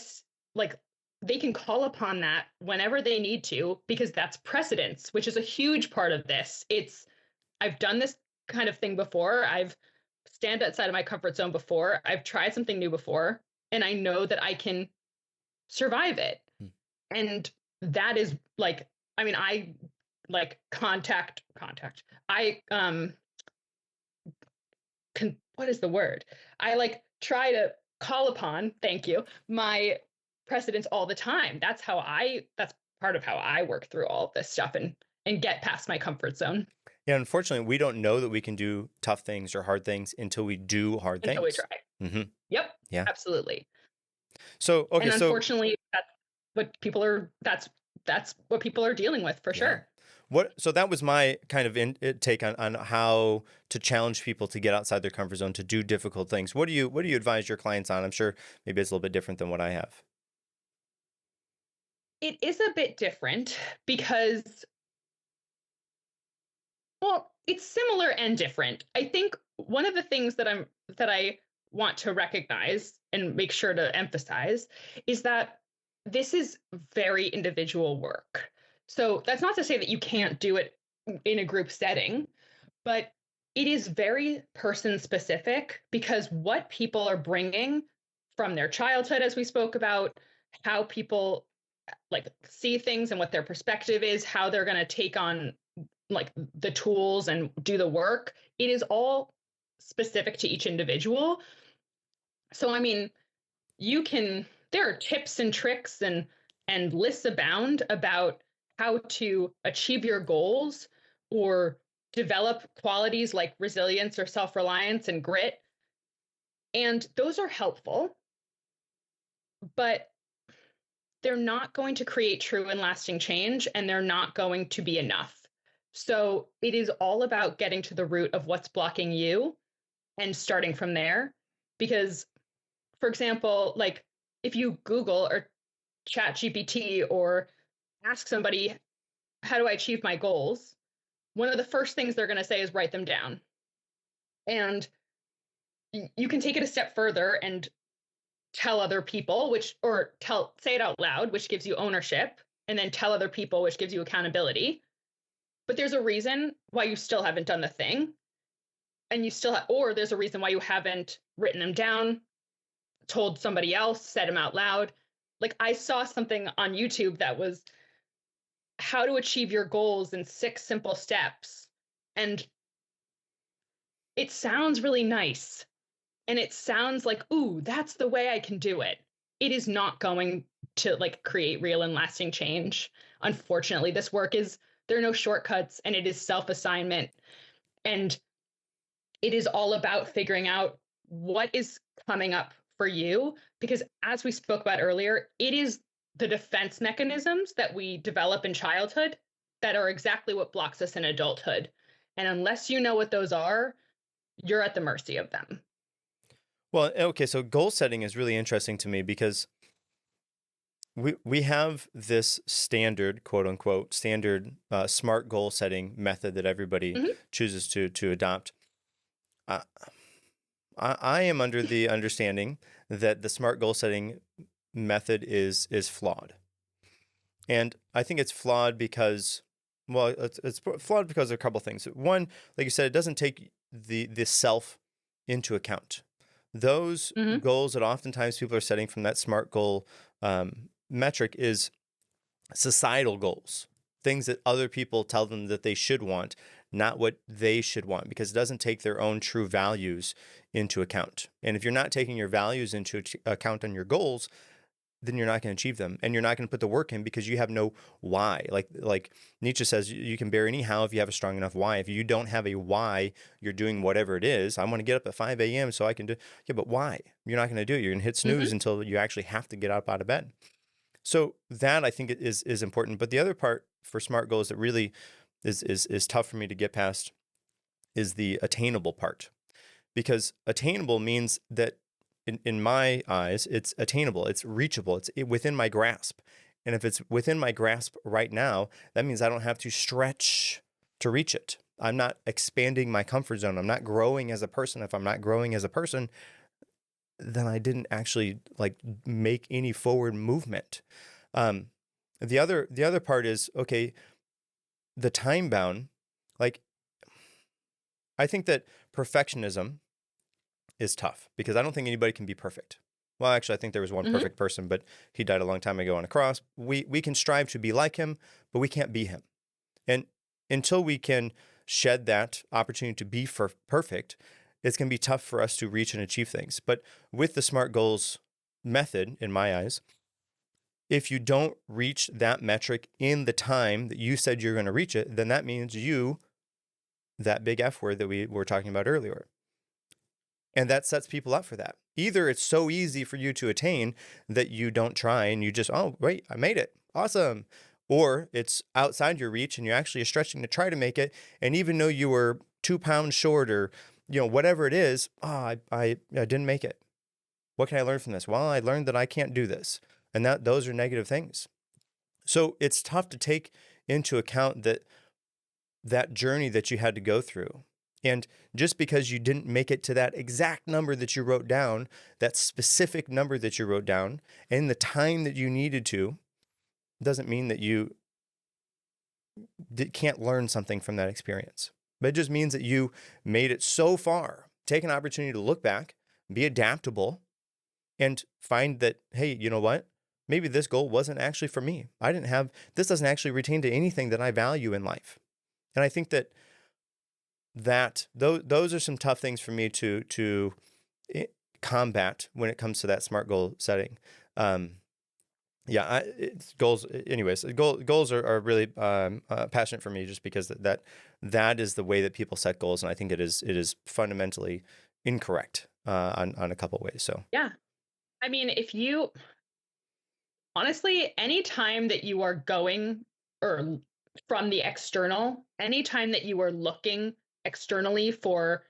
like, they can call upon that whenever they need to, because that's precedence, which is a huge part of this. I've done this kind of thing before. I've stand outside of my comfort zone before. I've tried something new before, and I know that I can survive it. And that is like, I mean, I like contact. I, what is the word? I like try to call upon, thank you, my precedents all the time. That's part of how I work through all of this stuff and get past my comfort zone. Yeah, unfortunately, we don't know that we can do tough things or hard things until we do hard things. Until we try. Mm-hmm. Yep. Yeah. Absolutely. So, okay. And unfortunately, that's what people are dealing with for sure. So that was my kind of take on how to challenge people to get outside their comfort zone, to do difficult things. What do you advise your clients on? I'm sure maybe it's a little bit different than what I have. It is a bit different because, well, it's similar and different. I think one of the things that I want to recognize and make sure to emphasize is that this is very individual work. So that's not to say that you can't do it in a group setting, but it is very person specific, because what people are bringing from their childhood, as we spoke about, how people like see things and what their perspective is, how they're going to take on like the tools and do the work. It is all specific to each individual. So, I mean, there are tips and tricks and lists abound about how to achieve your goals or develop qualities like resilience or self-reliance and grit. And those are helpful, but they're not going to create true and lasting change, and they're not going to be enough. So it is all about getting to the root of what's blocking you and starting from there. Because, for example, like if you Google or chat GPT or ask somebody, how do I achieve my goals? One of the first things they're going to say is write them down. And you can take it a step further and tell other people, say it out loud, which gives you ownership, and then tell other people, which gives you accountability. But there's a reason why you still haven't done the thing. And or there's a reason why you haven't written them down, told somebody else, said them out loud. Like I saw something on YouTube that was how to achieve your goals in 6 simple steps. And it sounds really nice. And it sounds like, ooh, that's the way I can do it. It is not going to like create real and lasting change. Unfortunately, there are no shortcuts, and it is self-assignment. And it is all about figuring out what is coming up for you, because as we spoke about earlier, it is the defense mechanisms that we develop in childhood that are exactly what blocks us in adulthood. And unless you know what those are, you're at the mercy of them. Well, okay, so goal setting is really interesting to me because we have this standard, quote unquote, standard smart goal setting method that everybody chooses to adopt. I am under the understanding that the smart goal setting method is flawed. And I think it's flawed because, well, it's flawed because of a couple things. One, like you said, it doesn't take the self into account. Those goals that oftentimes people are setting from that SMART goal metric is societal goals, things that other people tell them that they should want, not what they should want, because it doesn't take their own true values into account. And if you're not taking your values into account on your goals, then you're not going to achieve them, and you're not going to put the work in because you have no why. Like Nietzsche says, you can bear anyhow if you have a strong enough why. If you don't have a why, you're doing whatever it is. I want to get up at 5 a.m. so I can do. Yeah, but why? You're not going to do it. You're going to hit snooze until you actually have to get up out of bed. So that I think is important. But the other part for SMART goals that really is tough for me to get past is the attainable part, because attainable means that in my eyes, it's attainable, it's reachable, it's within my grasp. And if it's within my grasp right now, that means I don't have to stretch to reach it. I'm not expanding my comfort zone. I'm not growing as a person. If I'm not growing as a person, then I didn't actually like make any forward movement. The other part is, okay, the time bound, like I think that perfectionism is tough because I don't think anybody can be perfect. Well, actually, I think there was one perfect person, but he died a long time ago on a cross. We can strive to be like him, but we can't be him. And until we can shed that opportunity to be perfect, it's going to be tough for us to reach and achieve things. But with the SMART goals method, in my eyes, if you don't reach that metric in the time that you said you're going to reach it, then that means that big F word that we were talking about earlier. And that sets people up for that. Either it's so easy for you to attain that you don't try and you just, oh, wait, I made it. Awesome. Or it's outside your reach and you're actually stretching to try to make it. And even though you were 2 pounds short or, whatever it is, I didn't make it. What can I learn from this? Well, I learned that I can't do this. And those are negative things. So it's tough to take into account that journey that you had to go through. And just because you didn't make it to that exact number that you wrote down, that specific number that you wrote down, and the time that you needed to, doesn't mean that you can't learn something from that experience. But it just means that you made it so far. Take an opportunity to look back, be adaptable, and find that, hey, you know what? Maybe this goal wasn't actually for me. This doesn't actually retain to anything that I value in life. And I think that those are some tough things for me to combat when it comes to that SMART goal setting. Yeah, it's goals. Anyways, goals are really passionate for me, just because that is the way that people set goals, and I think it is fundamentally incorrect on a couple ways. So Yeah. I mean, if you honestly, any time that you are going or from the external, any time that you are looking externally for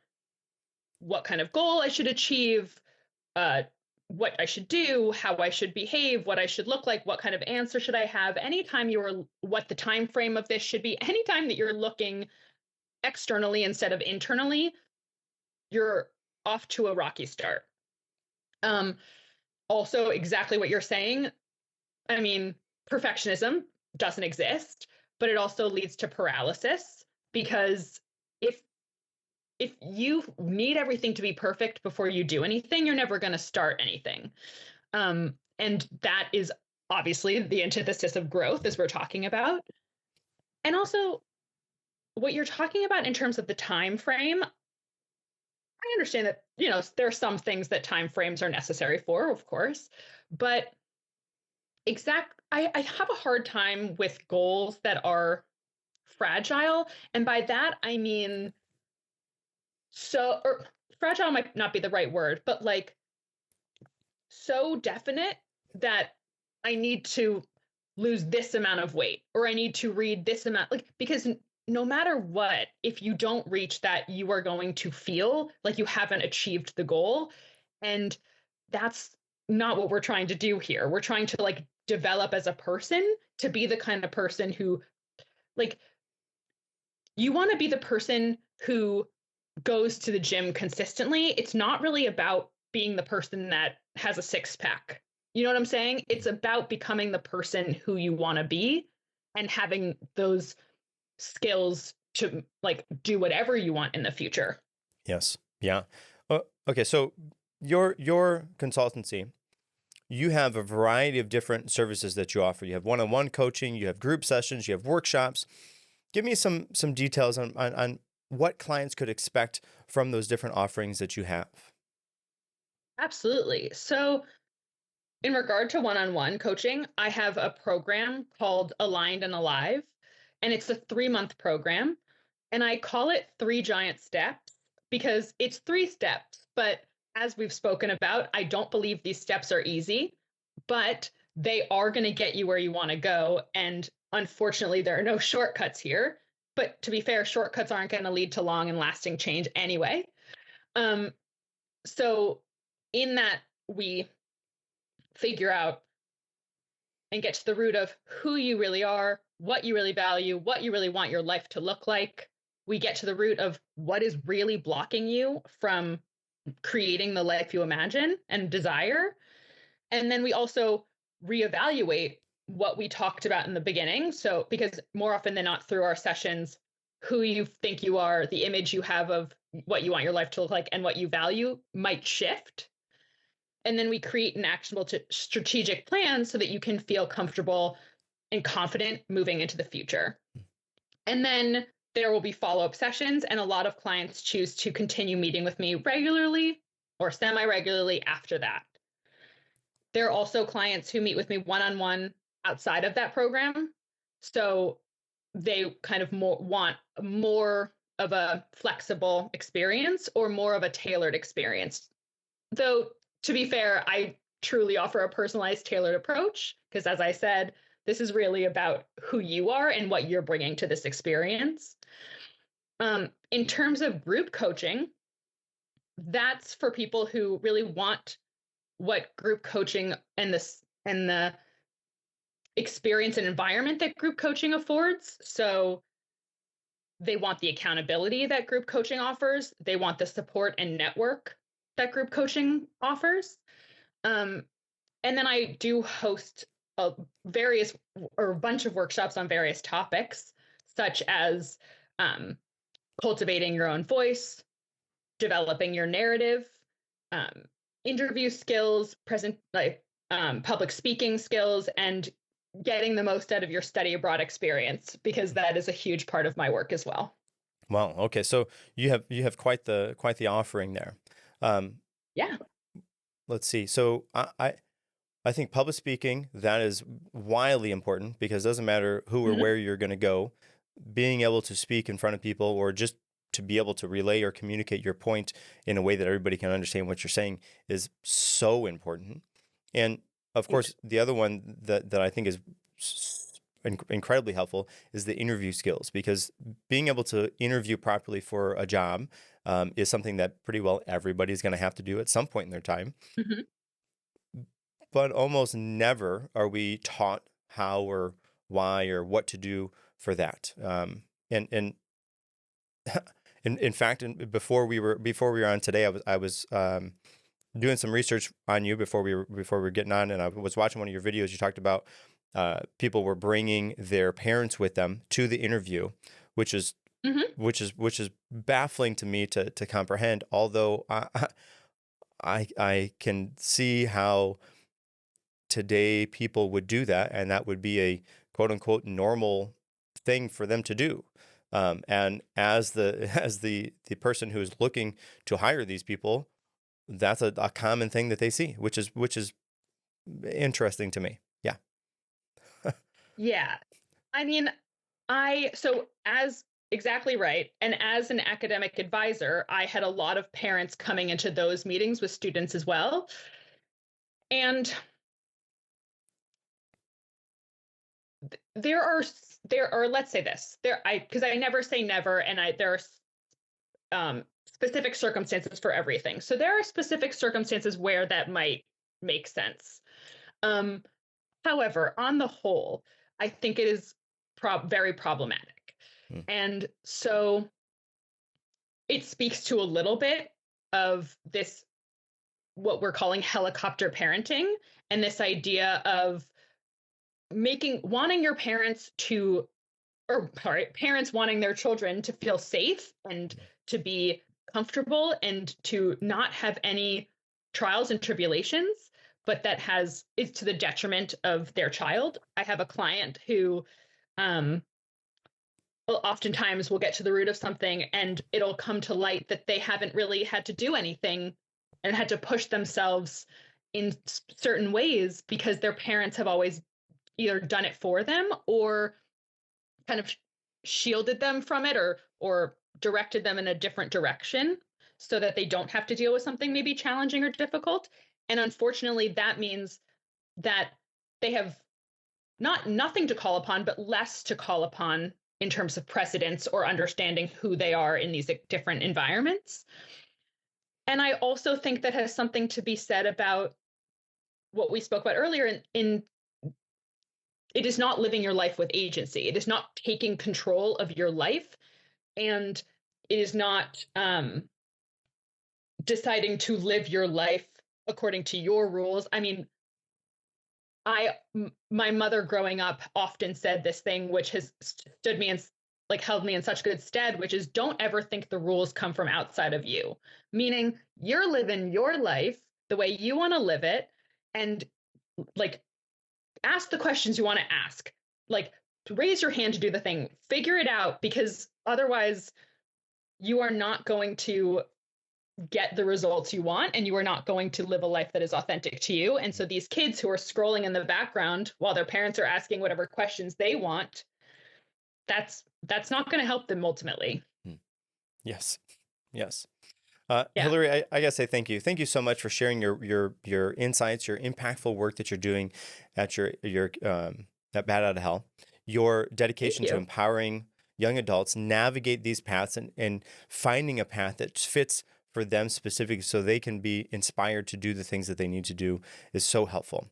what kind of goal I should achieve, uh, what I should do, how I should behave, what I should look like, what kind of answer should I have, anytime you are what the time frame of this should be, anytime that you're looking externally instead of internally, you're off to a rocky start. Um, Also, exactly what you're saying. I mean, perfectionism doesn't exist, but it also leads to paralysis because if if you need everything to be perfect before you do anything, you're never going to start anything. And that is obviously the antithesis of growth, as we're talking about. And also, what you're talking about in terms of the time frame, I understand that there are some things that time frames are necessary for, of course, but I have a hard time with goals that are fragile, and by that I mean or fragile might not be the right word, but like so definite that I need to lose this amount of weight or I need to read this amount, like, because no matter what, if you don't reach that, you are going to feel like you haven't achieved the goal. And that's not what we're trying to do here. We're trying to like develop as a person to be the kind of person who, like, you want to be the person who goes to the gym consistently. It's not really about being the person that has a six pack. You know what I'm saying? It's about becoming the person who you want to be and having those skills to like do whatever you want in the future. yes, yeah. Okay, so your consultancy, you have a variety of different services that you offer. You have one-on-one coaching, you have group sessions, you have workshops. Give me some details on what clients could expect from those different offerings that you have. Absolutely. So, in regard to one on one coaching, I have a program called Aligned and Alive, and it's a 3-month program. And I call it Three Giant Steps because it's 3 steps. But as we've spoken about, I don't believe these steps are easy, but they are going to get you where you want to go. And unfortunately, there are no shortcuts here. But to be fair, shortcuts aren't going to lead to long and lasting change anyway. Um, so, in that, we figure out and get to the root of who you really are, what you really value, what you really want your life to look like. We get to the root of what is really blocking you from creating the life you imagine and desire. And then we also reevaluate what we talked about in the beginning. So, because more often than not, through our sessions, who you think you are, the image you have of what you want your life to look like, and what you value might shift. And then we create an actionable strategic plan so that you can feel comfortable and confident moving into the future. And then there will be follow-up sessions, and a lot of clients choose to continue meeting with me regularly or semi-regularly after that. There are also clients who meet with me one-on-one outside of that program. So they kind of want more of a flexible experience or more of a tailored experience. Though, to be fair, I truly offer a personalized, tailored approach because, as I said, this is really about who you are and what you're bringing to this experience. In terms of group coaching, that's for people who really want what group coaching and the experience and environment that group coaching affords. So they want the accountability that group coaching offers. They want the support and network that group coaching offers. And then I do host a bunch of workshops on various topics, such as cultivating your own voice, developing your narrative, um, interview skills, public speaking skills, and getting the most out of your study abroad experience, because that is a huge part of my work as well. Wow. Okay. So you have quite the offering there. Um, Yeah. let's see. So I I think public speaking, that is wildly important because it doesn't matter who or Mhm. where you're going to go. Being able to speak in front of people or just to be able to relay or communicate your point in a way that everybody can understand what you're saying is so important. And of Yeah. course, the other one that I think is incredibly helpful is the interview skills, because being able to interview properly for a job is something that pretty well everybody's going to have to do at some point in their time. Mhm. But almost never are we taught how or why or what to do for that. And in fact, before we were on today, I was doing some research on you before we were getting on, and I was watching one of your videos. You talked about people were bringing their parents with them to the interview, which is Mhm. which is baffling to me to comprehend. Although I can see how today people would do that, and that would be a quote unquote normal thing for them to do. And as the as the person who is looking to hire these people, that's a common thing that they see, which is interesting to me. Yeah. Yeah. I mean, so as exactly right. And as an academic advisor, I had a lot of parents coming into those meetings with students as well. And there are let's say this. Because I never say never, and there are specific circumstances for everything. So there are specific circumstances where that might make sense. Um However, on the whole, I think it is very problematic. Mm. And so it speaks to a little bit of this, what we're calling helicopter parenting, and this idea of wanting your parents to, or sorry, parents wanting their children to feel safe and to be comfortable and to not have any trials and tribulations, but is to the detriment of their child. I have a client who um, oftentimes will get to the root of something and it'll come to light that they haven't really had to do anything and had to push themselves in certain ways because their parents have always either done it for them or kind of shielded them from it or directed them in a different direction so that they don't have to deal with something maybe challenging or difficult. And unfortunately, that means that they have nothing to call upon, but less to call upon in terms of precedence or understanding who they are in these different environments. And I also think that has something to be said about what we spoke about earlier in it is not living your life with agency. It is not taking control of your life, and it is not deciding to live your life according to your rules. I mean, my mother growing up often said this thing, which has stood me in, like held me in such good stead, which is don't ever think the rules come from outside of you. Meaning you're living your life the way you want to live it, and like ask the questions you want to ask. Like raise your hand to do the thing, figure it out, because otherwise you are not going to get the results you want and you are not going to live a life that is authentic to you. And so these kids who are scrolling in the background while their parents are asking whatever questions they want, that's not going to help them ultimately. Yes. Yes. Yeah. Hillary, I gotta say thank you. Thank you so much for sharing your insights, your impactful work that you're doing at your at Bat Out of Hell, your Thank dedication to you. empowering young adults navigate these paths and finding a path that fits for them specifically so they can be inspired to do the things that they need to do is so helpful.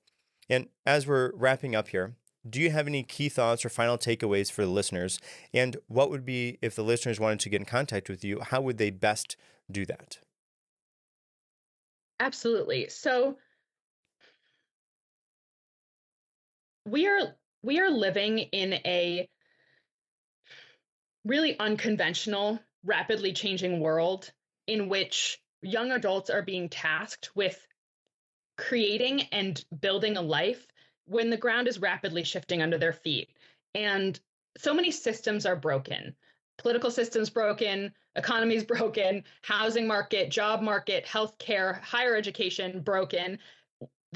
And as we're wrapping up here, do you have any key thoughts or final takeaways for the listeners? And what would be, if the listeners wanted to get in contact with you, how would they best do that? Absolutely. So we are we are living in a really unconventional, rapidly changing world in which young adults are being tasked with creating and building a life when the ground is rapidly shifting under their feet. And so many systems are broken. Political systems broken, economies broken, housing market, job market, healthcare, higher education broken.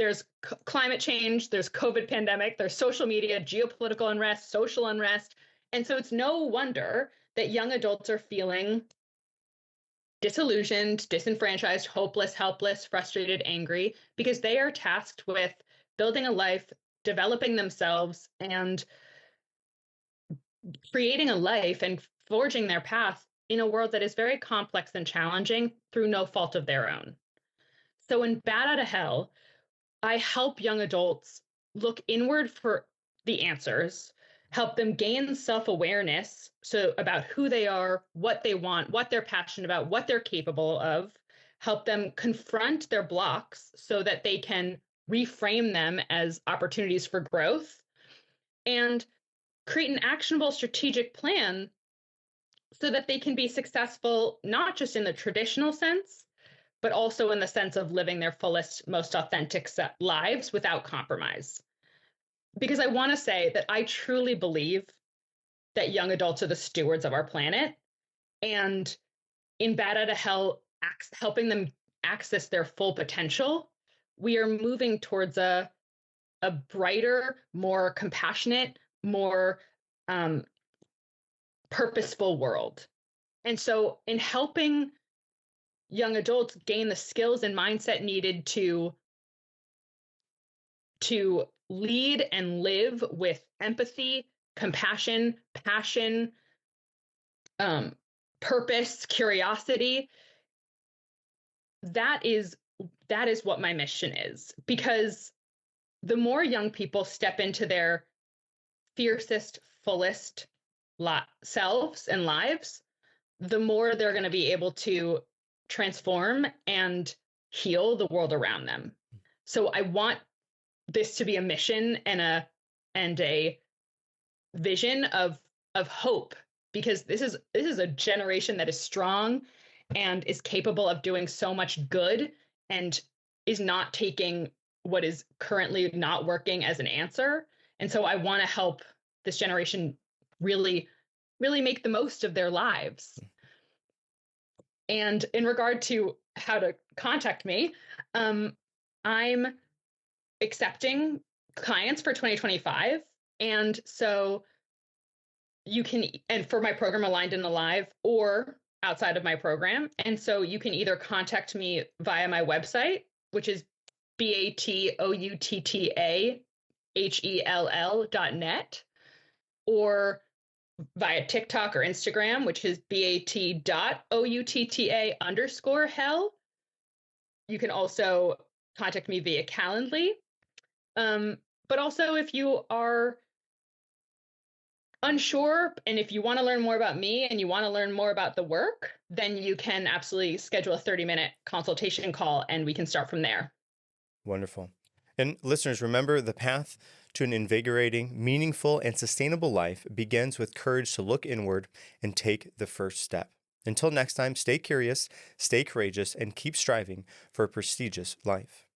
there's climate change, there's COVID pandemic, there's social media, geopolitical unrest, social unrest. And so it's no wonder that young adults are feeling disillusioned, disenfranchised, hopeless, helpless, frustrated, angry, because they are tasked with building a life, developing themselves, and creating a life and forging their path in a world that is very complex and challenging through no fault of their own. So in Bat Out of Hell, I help young adults look inward for the answers, help them gain self-awareness so about who they are, what they want, what they're passionate about, what they're capable of, help them confront their blocks so that they can reframe them as opportunities for growth, and create an actionable strategic plan so that they can be successful, not just in the traditional sense, but also in the sense of living their fullest, most authentic lives without compromise. Because I want to say that I truly believe that young adults are the stewards of our planet. And in Bat Out of Hell, helping them access their full potential, we are moving towards a brighter, more compassionate, more purposeful world. And so in helping young adults gain the skills and mindset needed to lead and live with empathy, compassion, passion, purpose, curiosity, that is what my mission is. Because the more young people step into their fiercest, fullest selves and lives, the more they're going to be able to transform and heal the world around them. So I want this to be a mission and a vision of hope, because this is a generation that is strong and is capable of doing so much good and is not taking what is currently not working as an answer. And so I want to help this generation really, really make the most of their lives. And in regard to how to contact me, I'm accepting clients for 2025. And so you can, and for my program Aligned and Alive, or outside of my program. And so you can either contact me via my website, which is BATOUTTAHELL.net, or via TikTok or Instagram, which is BAT.OUTTA_hell. You can also contact me via Calendly. But also, if you are unsure and if you want to learn more about me and you want to learn more about the work, then you can absolutely schedule a 30-minute consultation call and we can start from there. Wonderful. And listeners, remember, the path to an invigorating, meaningful, and sustainable life begins with courage to look inward and take the first step. Until next time, stay curious, stay courageous, and keep striving for a prestigious life.